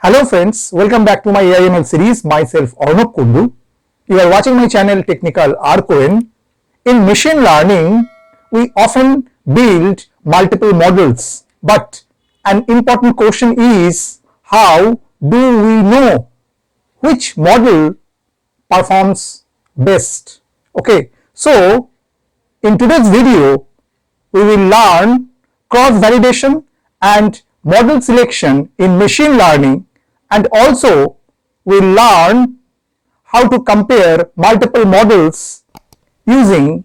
Hello friends, welcome back to my AIML series. Myself Arnab Kundu. You are watching my channel Technical Arcoin. In machine learning, we often build multiple models, but an important question is, how do we know which model performs best? Okay, so in today's video, we will learn cross-validation and model selection in machine learning, and also we'll learn how to compare multiple models using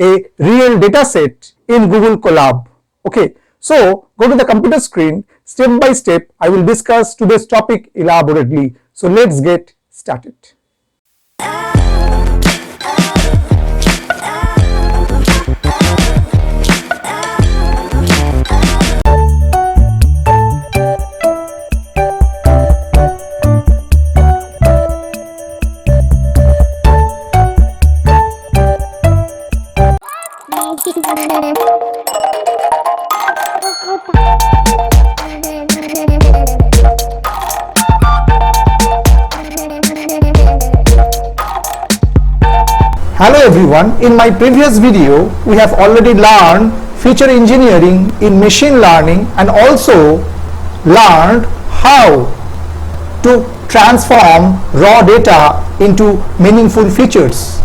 a real data set in Google Colab. Okay, so go to the computer screen. Step by step, I will discuss today's topic elaborately. So let's get started. Hello everyone, in my previous video we have already learned feature engineering in machine learning and also learned how to transform raw data into meaningful features.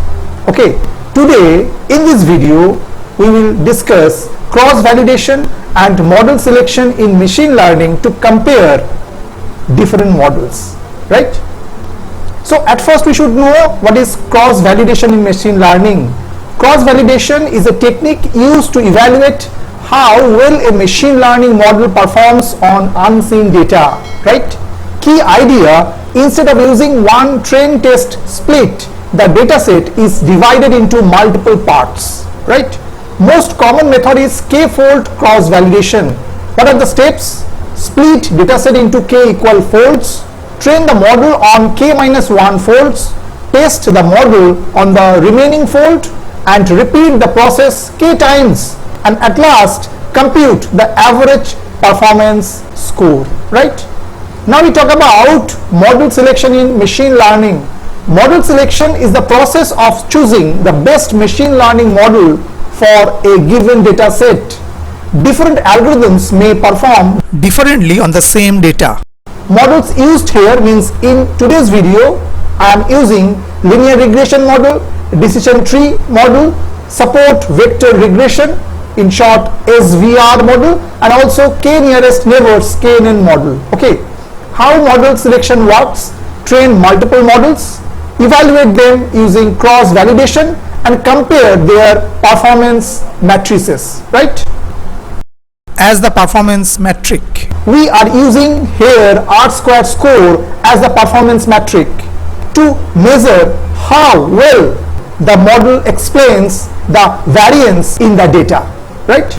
Okay, today in this video we will discuss cross-validation and model selection in machine learning to compare different models, right? So at first we should know what is cross-validation in machine learning. Cross-validation is a technique used to evaluate how well a machine learning model performs on unseen data, right? Key idea, instead of using one train test split, the dataset is divided into multiple parts, right? Most common method is k-fold cross-validation. What are the steps? Split dataset into k equal folds, train the model on k-1 folds, test the model on the remaining fold, and repeat the process k times, and at last compute the average performance score, right? Now we talk about model selection in machine learning. Model selection is the process of choosing the best machine learning model for a given data set. Different algorithms may perform differently on the same data. Models used here means in today's video I am using linear regression model, decision tree model, support vector regression, in short SVR model, and also k nearest neighbors KNN model. Okay, how model selection works? Train multiple models, evaluate them using cross validation, and compare their performance matrices, right? As the performance metric, we are using here R-squared score as the performance metric to measure how well the model explains the variance in the data, right?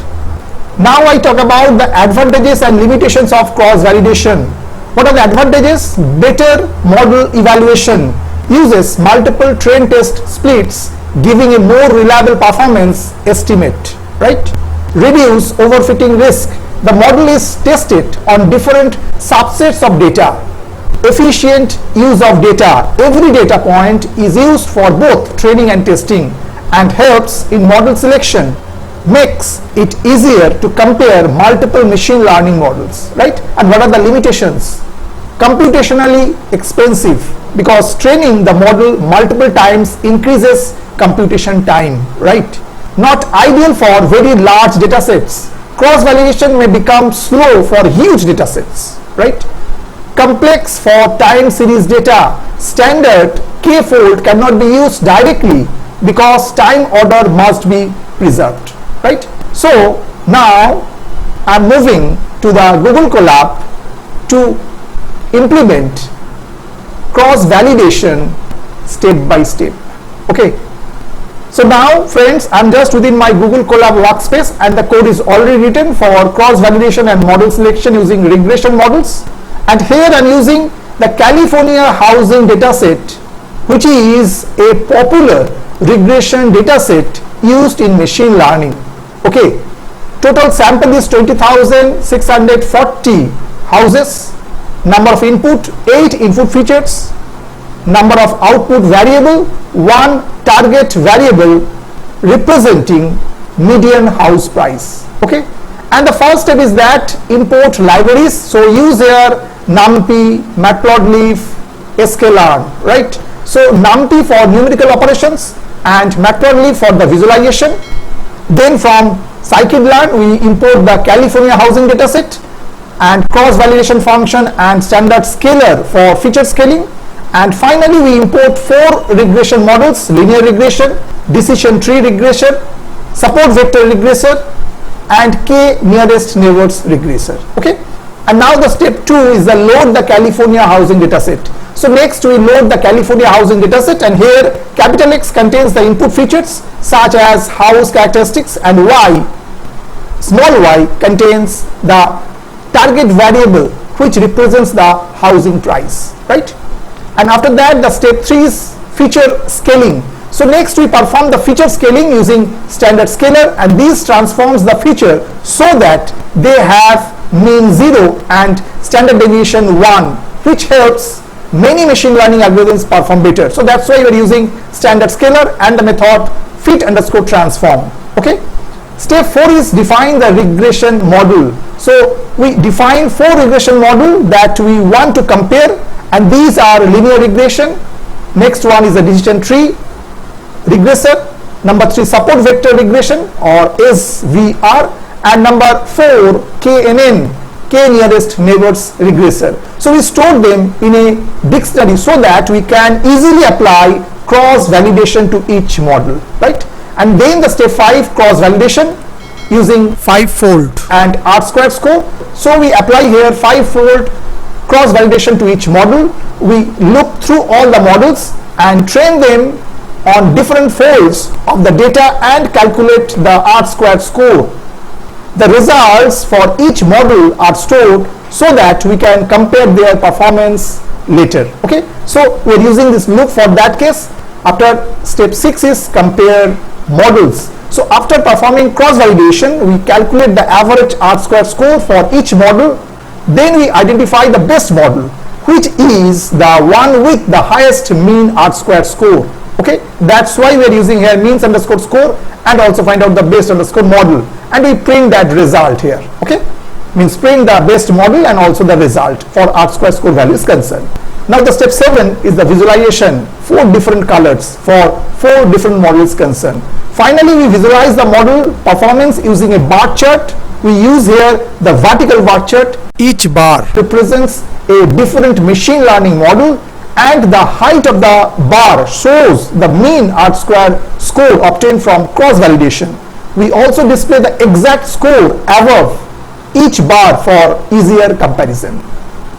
Now I talk about the advantages and limitations of cross-validation. What are the advantages? Better model evaluation, uses multiple train test splits, giving a more reliable performance estimate, right? Reduce overfitting risk. The model is tested on different subsets of data. Efficient use of data. Every data point is used for both training and testing, and helps in model selection. Makes it easier to compare multiple machine learning models, right? And what are the limitations? Computationally expensive, because training the model multiple times increases computation time, right? Not ideal for very large data sets. Cross-validation may become slow for huge data sets, right? Complex for time series data. Standard k-fold cannot be used directly because time order must be preserved, right? So now I'm moving to the Google Colab to implement cross-validation step by step. Okay. So now friends, I'm just within my Google Colab workspace and the code is already written for cross-validation and model selection using regression models. And here I'm using the California Housing Dataset, which is a popular regression dataset used in machine learning. Okay, total sample is 20,640 houses number of input 8 input features, number of output variable 1 target variable representing median house price. Okay, and the first step is that import libraries. So use here numpy, matplotlib, scikit-learn, right? So numpy for numerical operations and matplotlib for the visualization. Then from scikit-learn we import the California Housing Dataset and cross validation function and standard scaler for feature scaling. And finally we import 4 regression models: linear regression, decision tree regression, support vector regressor, and k nearest neighbors regressor. Okay, and now the step 2 is the load the California Housing Dataset. So next we load the California Housing Dataset, and here capital X contains the input features such as house characteristics, and y, small y, contains the target variable which represents the housing price, right? And after that the step 3 is feature scaling. So next we perform the feature scaling using standard scaler, and this transforms the feature so that they have mean 0 and standard deviation 1, which helps many machine learning algorithms perform better. So that's why we are using standard scaler and the method fit_transform. Okay, step 4 is define the regression model. So we define 4 regression model that we want to compare, and these are linear regression, next one is the decision tree regressor, number 3 support vector regression or SVR, and number 4 KNN, k nearest neighbors regressor. So we store them in a dictionary so that we can easily apply cross validation to each model, right? And then the step 5, cross validation using 5-fold and R² score. So we apply here 5-fold cross validation to each model. We look through all the models and train them on different folds of the data and calculate the R² score. The results for each model are stored so that we can compare their performance later. Okay, so we are using this loop for that case. After step 6 is compare models. So after performing cross validation, we calculate the average R² score for each model. Then we identify the best model, which is the one with the highest mean R² score. Okay, that's why we are using here means_score, and also find out the best_model, and we print that result here. Okay, means print the best model and also the result for R² score value is concerned. Now the step 7 is the visualization, 4 different colors for 4 different models concerned. Finally we visualize the model performance using a bar chart. We use here the vertical bar chart. Each bar represents a different machine learning model, and the height of the bar shows the mean R² score obtained from cross validation. We also display the exact score above each bar for easier comparison,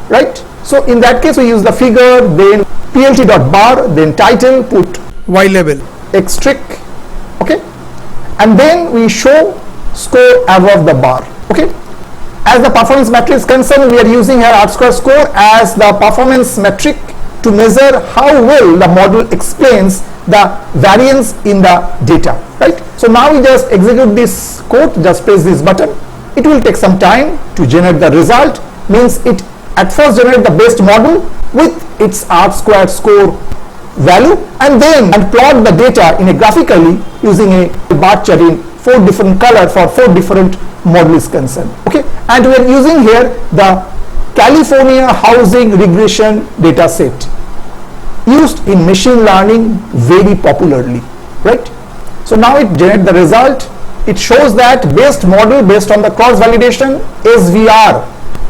right? So in that case we use the figure, then plt.bar, then title, put y level xtrick, okay, and then we show score above the bar. Okay, as the performance metric is concerned, we are using here R² score as the performance metric to measure how well the model explains the variance in the data, right? So now we just execute this code, just press this button. It will take some time to generate the result, means it at first generate the best model with its R² score value, and then plot the data in a graphically using a bar chart in 4 different color for 4 different models concerned. Okay, and we are using here the California Housing Regression data set used in machine learning very popularly, right? So now it generates the result. It shows that best model based on the cross validation SVR.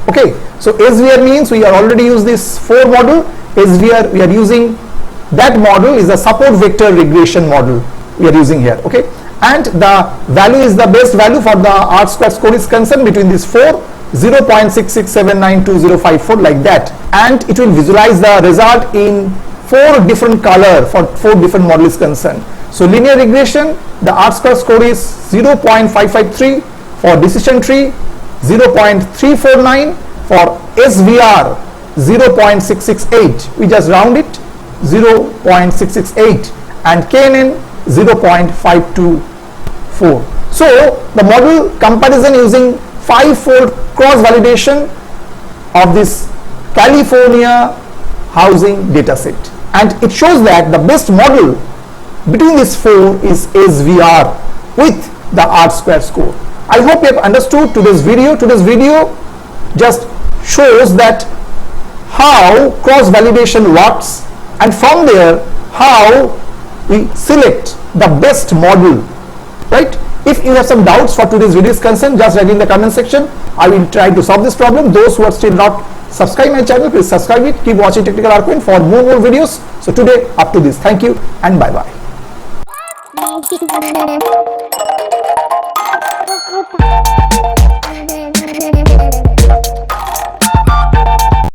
Okay, so SVR means we are already used this 4 model. SVR we are using that model is a support vector regression model we are using here. Okay, and the value is the best value for the R² score is concerned between these 4, 0.66792054 like that, and it will visualize the result in 4 different color for 4 different models concerned. So linear regression, the R² score is 0.553, for decision tree 0.349, for SVR 0.668, we just round it 0.668, and KNN 0.524. So the model comparison using 5-fold cross validation of this California Housing Dataset, and it shows that the best model between these four is SVR with the R-square score. I hope you have understood today's video. Today's video just shows that how cross validation works, and from there how we select the best model, right? If you have some doubts for today's video is concerned, just write in the comment section. I will try to solve this problem. Those who are still not subscribe my channel, please subscribe it. Keep watching Technical Arc for more videos. So today up to this. Thank you and bye bye.